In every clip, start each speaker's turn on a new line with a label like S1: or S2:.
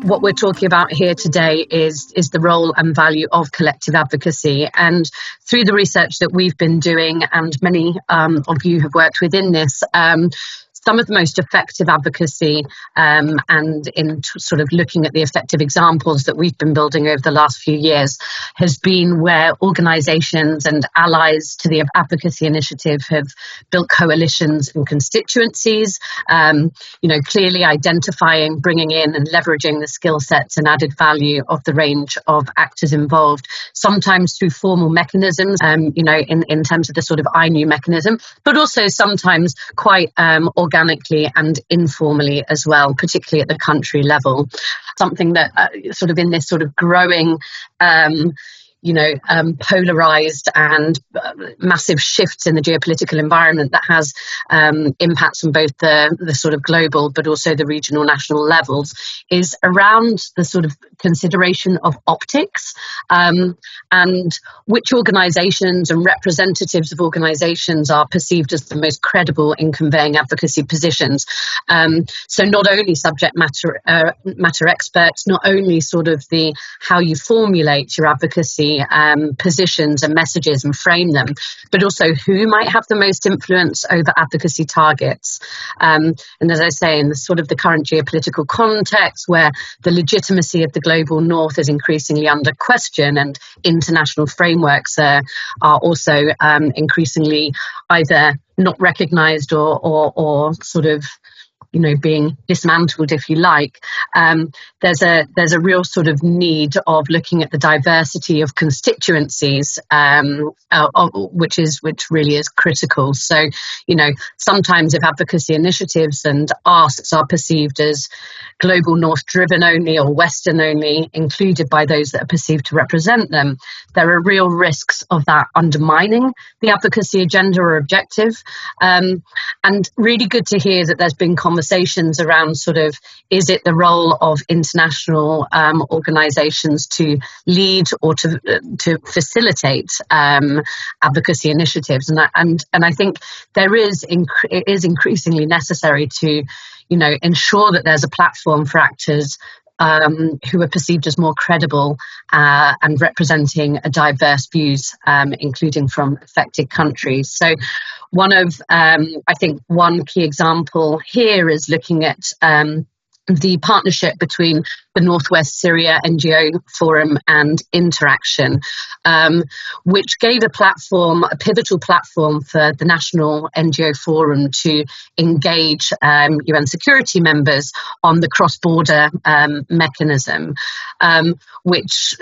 S1: what we're talking about here today is the role and value of collective advocacy. And through the research that we've been doing, and many of you have worked within this, some of the most effective advocacy and in sort of looking at the effective examples that we've been building over the last few years has been where organisations and allies to the advocacy initiative have built coalitions and constituencies, clearly identifying, bringing in and leveraging the skill sets and added value of the range of actors involved, sometimes through formal mechanisms, in terms of the sort of I knew mechanism, but also sometimes quite organically and informally as well, particularly at the country level. Something that sort of in this sort of growing polarized and massive shifts in the geopolitical environment that has impacts on both the sort of global but also the regional national levels is around the sort of consideration of optics and which organisations and representatives of organisations are perceived as the most credible in conveying advocacy positions. So not only subject matter experts, not only sort of the how you formulate your advocacy positions and messages and frame them, but also who might have the most influence over advocacy targets. And as I say, in the sort of the current geopolitical context where the legitimacy of the global north is increasingly under question and international frameworks are also increasingly either not recognised or sort of being dismantled, if you like, there's a real sort of need of looking at the diversity of constituencies, which really is critical. So, sometimes if advocacy initiatives and asks are perceived as global north driven only or Western only, included by those that are perceived to represent them, there are real risks of that undermining the advocacy agenda or objective. And really good to hear that there's been conversations around sort of, is it the role of international organisations to lead or to facilitate advocacy initiatives? And I think it is increasingly necessary to ensure that there's a platform for actors who are perceived as more credible and representing a diverse views, including from affected countries. So one key example here is looking at the partnership between the Northwest Syria NGO Forum and Interaction, which gave a pivotal platform for the National NGO Forum to engage UN security members on the cross-border mechanism, which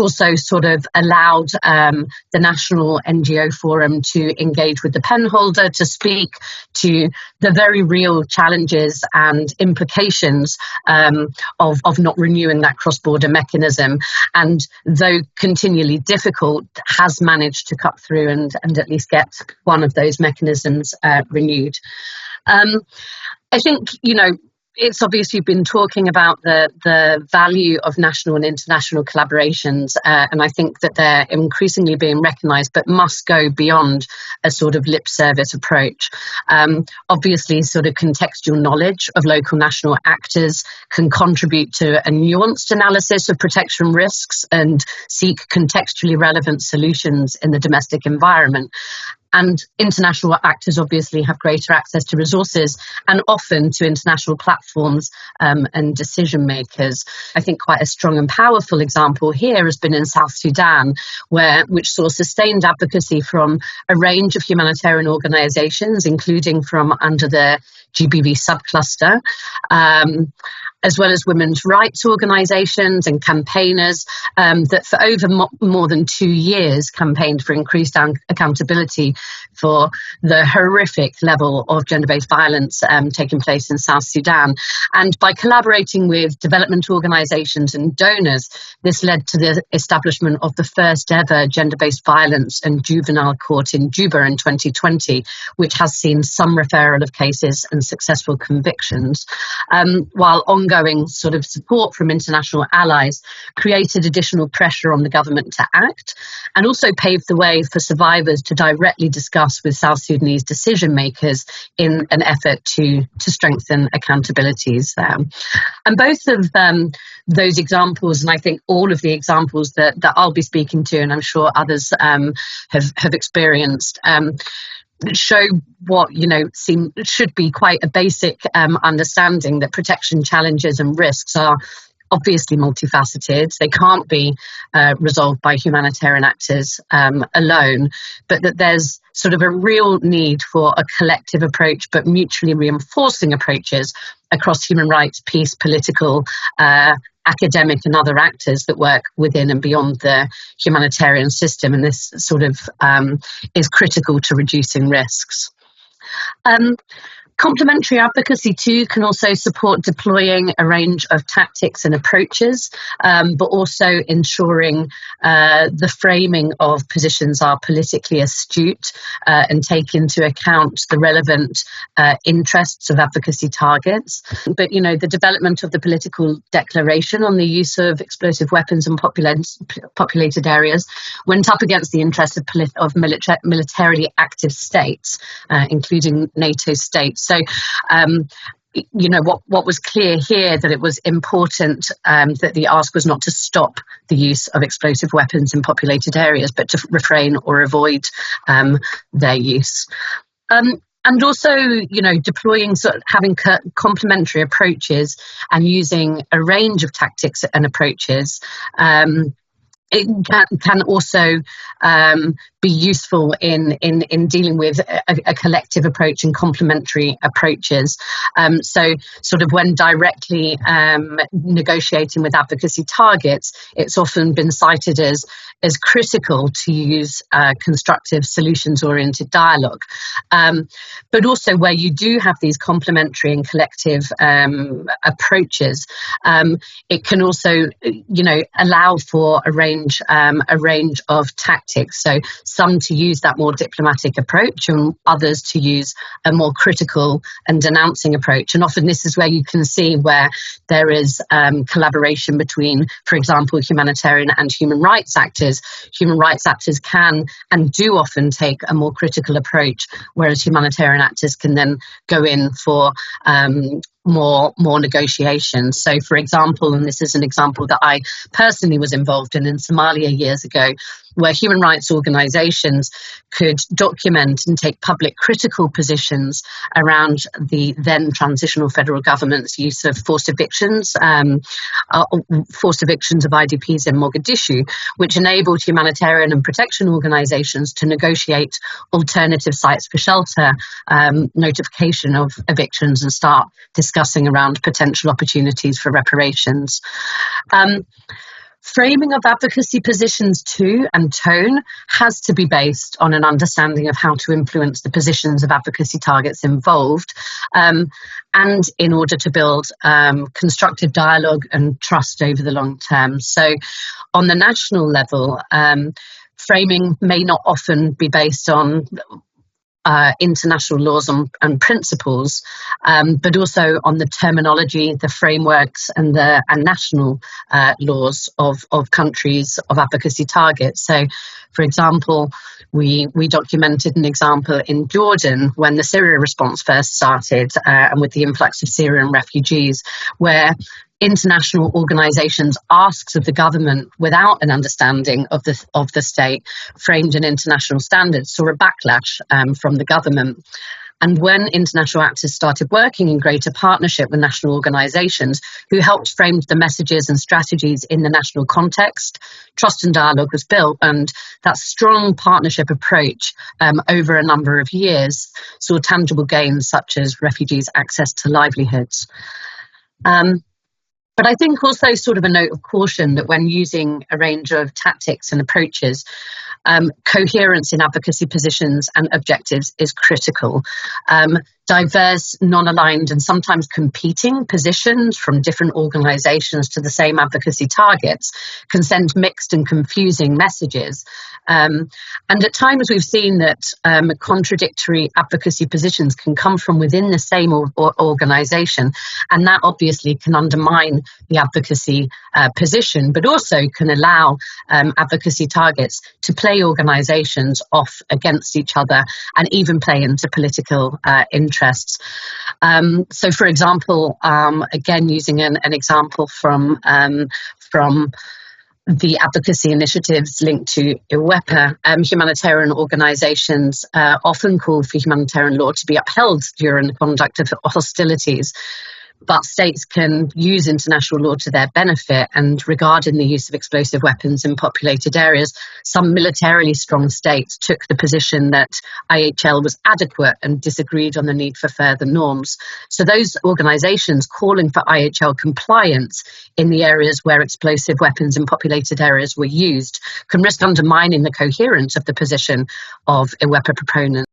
S1: also sort of allowed the National NGO Forum to engage with the penholder to speak to the very real challenges and implications of not renewing that cross-border mechanism, and though continually difficult, has managed to cut through and at least get one of those mechanisms renewed. I think, it's obviously been talking about the value of national and international collaborations, and I think that they're increasingly being recognised, but must go beyond a sort of lip service approach. Obviously, sort of contextual knowledge of local national actors can contribute to a nuanced analysis of protection risks and seek contextually relevant solutions in the domestic environment. And international actors obviously have greater access to resources and often to international platforms and decision makers. I think quite a strong and powerful example here has been in South Sudan, which saw sustained advocacy from a range of humanitarian organisations, including from under the GBV subcluster, as well as women's rights organisations and campaigners that for over more than 2 years campaigned for increased accountability for the horrific level of gender-based violence taking place in South Sudan. And by collaborating with development organisations and donors, this led to the establishment of the first ever gender-based violence and juvenile court in Juba in 2020, which has seen some referral of cases and successful convictions, while ongoing ongoing sort of support from international allies created additional pressure on the government to act, and also paved the way for survivors to directly discuss with South Sudanese decision makers in an effort to strengthen accountabilities there. And both of those examples, and I think all of the examples that I'll be speaking to, and I'm sure others have experienced, show what should be quite a basic understanding that protection challenges and risks are obviously multifaceted. They can't be resolved by humanitarian actors alone, but that there's sort of a real need for a collective approach, but mutually reinforcing approaches across human rights, peace, political, academic and other actors that work within and beyond the humanitarian system. And this sort of is critical to reducing risks. Complementary advocacy too can also support deploying a range of tactics and approaches, but also ensuring the framing of positions are politically astute and take into account the relevant interests of advocacy targets. But, the development of the political declaration on the use of explosive weapons in populated areas went up against the interests of militarily active states, including NATO states. So, what was clear here, that it was important that the ask was not to stop the use of explosive weapons in populated areas, but to refrain or avoid their use. And also, deploying, having complementary approaches and using a range of tactics and approaches. It can also be useful in dealing with a collective approach and complementary approaches. So sort of when directly negotiating with advocacy targets, it's often been cited as critical to use constructive solutions-oriented dialogue. But also where you do have these complementary and collective approaches, it can also, allow for a range of tactics. So some to use that more diplomatic approach and others to use a more critical and denouncing approach. And often this is where you can see where there is collaboration between, for example, humanitarian and human rights actors. Human rights actors can and do often take a more critical approach, whereas humanitarian actors can then go in for more negotiations. So, for example, and this is an example that I personally was involved in Somalia years ago, where human rights organisations could document and take public critical positions around the then transitional federal government's use of forced evictions of IDPs in Mogadishu, which enabled humanitarian and protection organisations to negotiate alternative sites for shelter, notification of evictions, and start discussing around potential opportunities for reparations. Framing of advocacy positions too and tone has to be based on an understanding of how to influence the positions of advocacy targets involved, and in order to build constructive dialogue and trust over the long term. So on the national level, framing may not often be based on international laws and principles, but also on the terminology, the frameworks, and national laws of countries of advocacy targets. So, for example, we documented an example in Jordan when the Syria response first started, and with the influx of Syrian refugees, where international organisations asks of the government without an understanding of the state framed in international standards saw a backlash from the government. And when international actors started working in greater partnership with national organisations who helped frame the messages and strategies in the national context, trust and dialogue was built, and that strong partnership approach over a number of years saw tangible gains such as refugees' access to livelihoods. But I think also sort of a note of caution that when using a range of tactics and approaches, coherence in advocacy positions and objectives is critical. diverse, non-aligned and sometimes competing positions from different organisations to the same advocacy targets can send mixed and confusing messages. And at times we've seen that contradictory advocacy positions can come from within the same organisation, and that obviously can undermine the advocacy position, but also can allow advocacy targets to play organisations off against each other and even play into political interests. So, for example, again, using an example from the advocacy initiatives linked to IWEPA, humanitarian organisations often call for humanitarian law to be upheld during the conduct of hostilities. But states can use international law to their benefit, and regarding the use of explosive weapons in populated areas, some militarily strong states took the position that IHL was adequate and disagreed on the need for further norms. So those organisations calling for IHL compliance in the areas where explosive weapons in populated areas were used can risk undermining the coherence of the position of IWEPA proponents.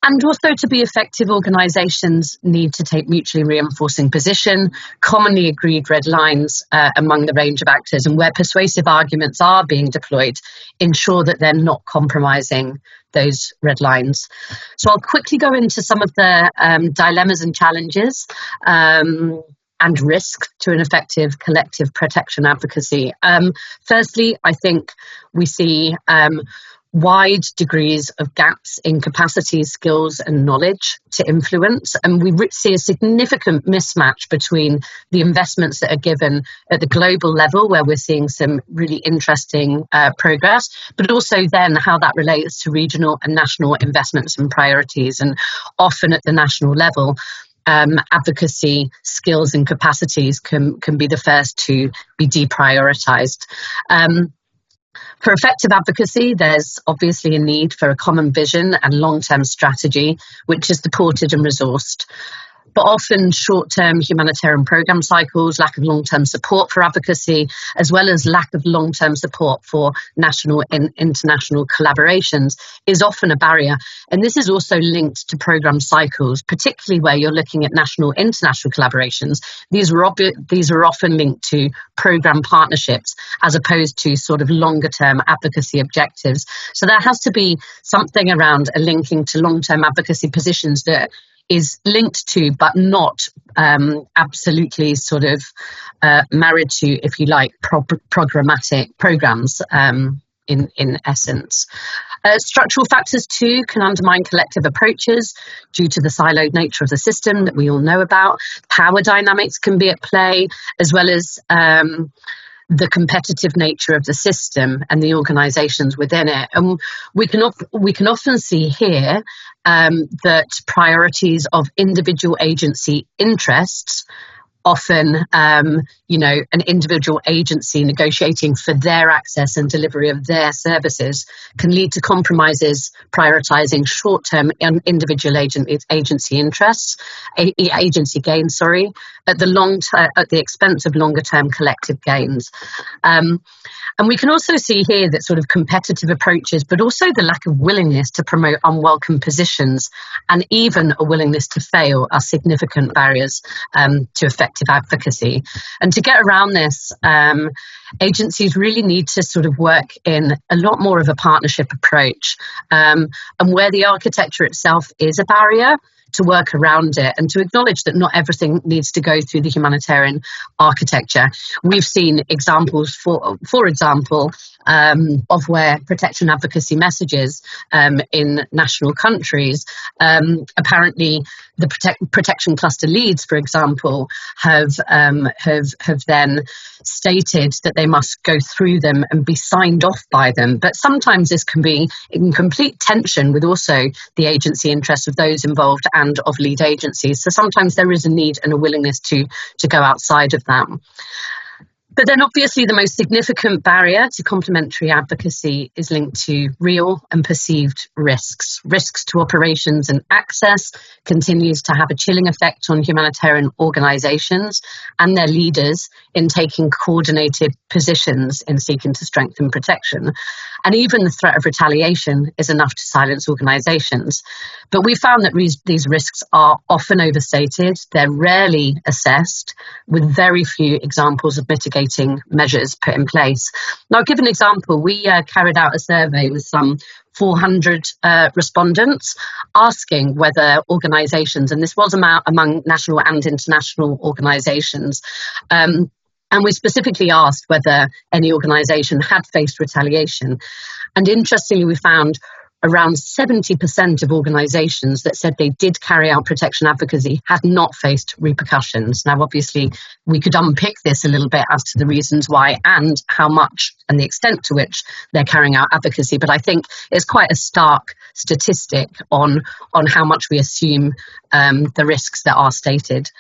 S1: And also, to be effective, organisations need to take mutually reinforcing position, commonly agreed red lines among the range of actors, and where persuasive arguments are being deployed, ensure that they're not compromising those red lines. So I'll quickly go into some of the dilemmas and challenges and risk to an effective collective protection advocacy. Firstly, I think we see wide degrees of gaps in capacity, skills and knowledge to influence. And we see a significant mismatch between the investments that are given at the global level, where we're seeing some really interesting progress, but also then how that relates to regional and national investments and priorities. And often at the national level, advocacy skills and capacities can be the first to be deprioritised. For effective advocacy, there's obviously a need for a common vision and long-term strategy, which is supported and resourced. But often short-term humanitarian programme cycles, lack of long-term support for advocacy, as well as lack of long-term support for national and international collaborations is often a barrier. And this is also linked to programme cycles, particularly where you're looking at national international collaborations. These are often linked to programme partnerships as opposed to sort of longer-term advocacy objectives. So there has to be something around a linking to long-term advocacy positions that is linked to, but not absolutely sort of married to, if you like, programmatic programs in essence. Structural factors too can undermine collective approaches due to the siloed nature of the system that we all know about. Power dynamics can be at play, as well as the competitive nature of the system and the organisations within it. And we can often see here that priorities of individual agency interests, often, an individual agency negotiating for their access and delivery of their services, can lead to compromises prioritising short-term individual agency interests, agency gains, at the expense of longer-term collective gains. And we can also see here that sort of competitive approaches, but also the lack of willingness to promote unwelcome positions and even a willingness to fail are significant barriers to effective advocacy. And to get around this, agencies really need to sort of work in a lot more of a partnership approach, and where the architecture itself is a barrier, to work around it and to acknowledge that not everything needs to go through the humanitarian architecture. We've seen examples, for example, of where protection advocacy messages in national countries, apparently the protection cluster leads, for example, have then stated that they must go through them and be signed off by them. But sometimes this can be in complete tension with also the agency interests of those involved and of lead agencies. So sometimes there is a need and a willingness to go outside of that. But then obviously the most significant barrier to complementary advocacy is linked to real and perceived risks. Risks to operations and access continues to have a chilling effect on humanitarian organisations and their leaders in taking coordinated positions in seeking to strengthen protection. And even the threat of retaliation is enough to silence organisations. But we found that these risks are often overstated, they're rarely assessed, with very few examples of mitigating measures put in place. Now, I'll give an example. We carried out a survey with some 400 respondents asking whether organisations, and this was among national and international organisations, and we specifically asked whether any organisation had faced retaliation. And interestingly, we found around 70% of organisations that said they did carry out protection advocacy had not faced repercussions. Now, obviously, we could unpick this a little bit as to the reasons why and how much and the extent to which they're carrying out advocacy. But I think it's quite a stark statistic on how much we assume the risks that are stated.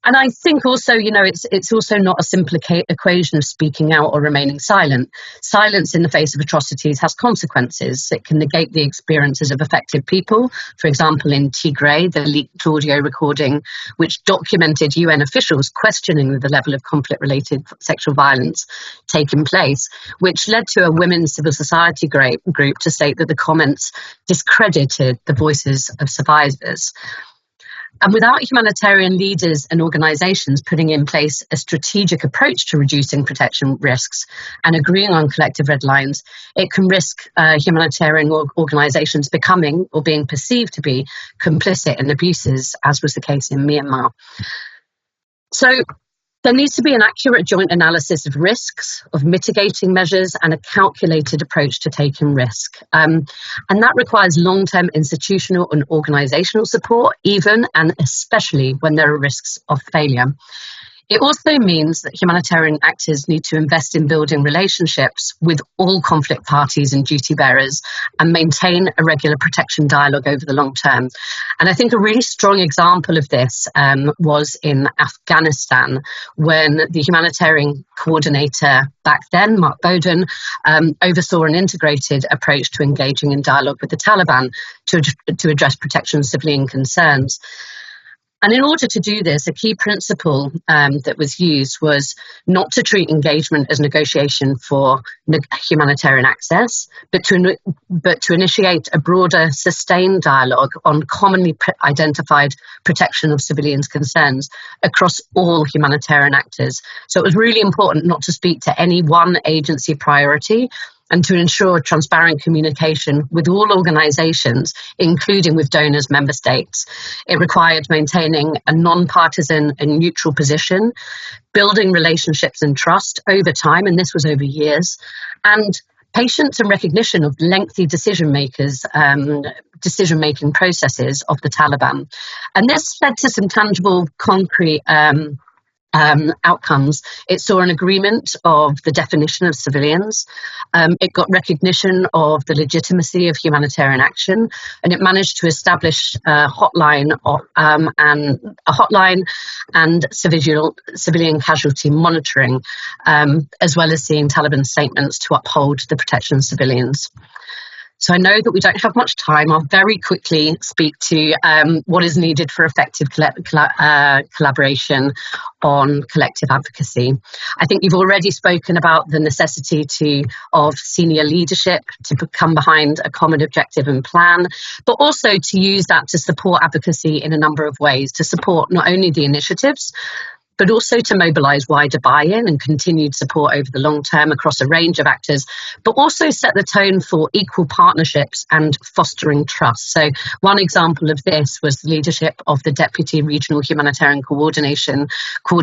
S1: And I think also, it's also not a simple equation of speaking out or remaining silent. Silence in the face of atrocities has consequences. It can negate the experiences of affected people. For example, in Tigray, the leaked audio recording, which documented UN officials questioning the level of conflict-related sexual violence taking place, which led to a women's civil society group to state that the comments discredited the voices of survivors. And without humanitarian leaders and organisations putting in place a strategic approach to reducing protection risks and agreeing on collective red lines, it can risk humanitarian organisations becoming or being perceived to be complicit in abuses, as was the case in Myanmar. So there needs to be an accurate joint analysis of risks, of mitigating measures, and a calculated approach to taking risk. And that requires long-term institutional and organisational support, even and especially when there are risks of failure. It also means that humanitarian actors need to invest in building relationships with all conflict parties and duty bearers and maintain a regular protection dialogue over the long term. And I think a really strong example of this was in Afghanistan, when the humanitarian coordinator back then, Mark Bowden, oversaw an integrated approach to engaging in dialogue with the Taliban to address protection of civilian concerns. And in order to do this, a key principle that was used was not to treat engagement as negotiation for humanitarian access, but to initiate a broader, sustained dialogue on commonly identified protection of civilians' concerns across all humanitarian actors. So it was really important not to speak to any one agency priority, and to ensure transparent communication with all organisations, including with donors, member states. It required maintaining a non-partisan and neutral position, building relationships and trust over time, and this was over years, and patience and recognition of lengthy decision-making processes of the Taliban. And this led to some tangible, concrete outcomes. It saw an agreement of the definition of civilians. It got recognition of the legitimacy of humanitarian action, and it managed to establish a hotline and civilian casualty monitoring, as well as seeing Taliban statements to uphold the protection of civilians. So I know that we don't have much time. I'll very quickly speak to what is needed for effective collaboration on collective advocacy. I think you've already spoken about the necessity of senior leadership to come behind a common objective and plan, but also to use that to support advocacy in a number of ways, to support not only the initiatives, but also to mobilise wider buy-in and continued support over the long term across a range of actors, but also set the tone for equal partnerships and fostering trust. So one example of this was the leadership of the Deputy Regional Humanitarian Coordinator for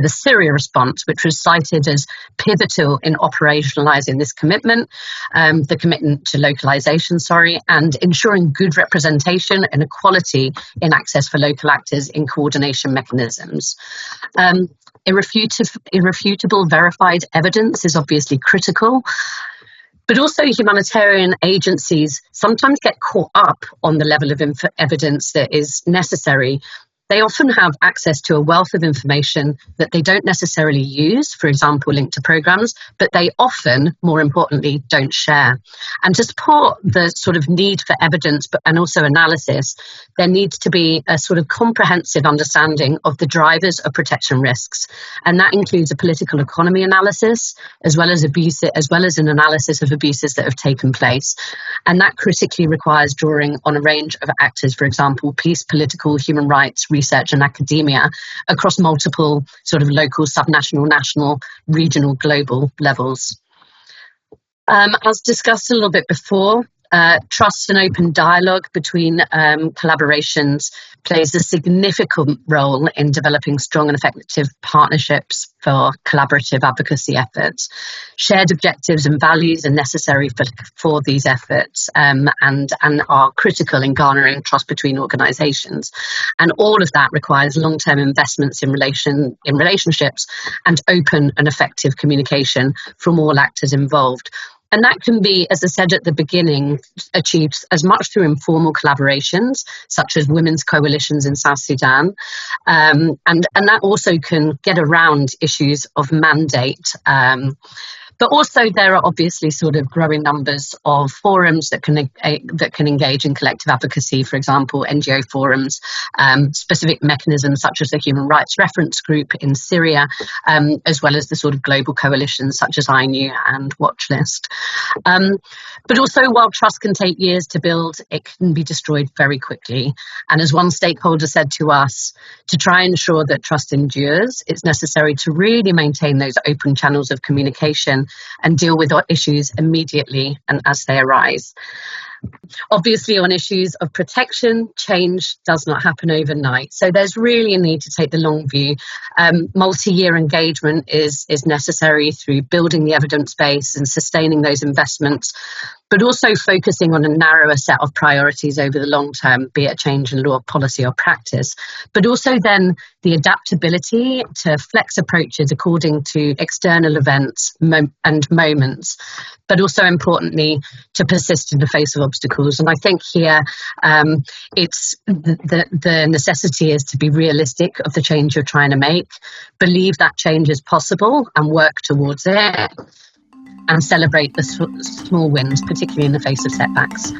S1: the Syria response, which was cited as pivotal in operationalising this commitment, the commitment to localisation, and ensuring good representation and equality in access for local actors in coordination mechanisms. Irrefutable verified evidence is obviously critical, but also humanitarian agencies sometimes get caught up on the level of evidence that is necessary, they often have access to a wealth of information that they don't necessarily use, for example, linked to programs, but they often, more importantly, don't share. And to support the sort of need for evidence and also analysis, there needs to be a sort of comprehensive understanding of the drivers of protection risks. And that includes a political economy analysis, as well as an analysis of abuses that have taken place. And that critically requires drawing on a range of actors, for example, police, political, human rights, research and academia across multiple sort of local, subnational, national, regional, global levels. As discussed a little bit before, trust and open dialogue between collaborations plays a significant role in developing strong and effective partnerships for collaborative advocacy efforts. Shared objectives and values are necessary for these efforts and are critical in garnering trust between organisations. And all of that requires long-term investments in relationships and open and effective communication from all actors involved. And that can be, as I said at the beginning, achieved as much through informal collaborations, such as women's coalitions in South Sudan. And that also can get around issues of mandate. But also there are obviously sort of growing numbers of forums that can engage in collective advocacy, for example, NGO forums, specific mechanisms such as the Human Rights Reference Group in Syria, as well as the sort of global coalitions such as INU and Watchlist. But also, while trust can take years to build, it can be destroyed very quickly. And as one stakeholder said to us, to try and ensure that trust endures, it's necessary to really maintain those open channels of communication and deal with issues immediately and as they arise. Obviously, on issues of protection, change does not happen overnight. So there's really a need to take the long view. Multi-year engagement is necessary through building the evidence base and sustaining those investments, but also focusing on a narrower set of priorities over the long term, be it change in law, policy or practice, but also then the adaptability to flex approaches according to external events and moments, but also importantly to persist in the face of obstacles. And I think here it's the necessity is to be realistic of the change you're trying to make, believe that change is possible and work towards it, and celebrate the small wins, particularly in the face of setbacks.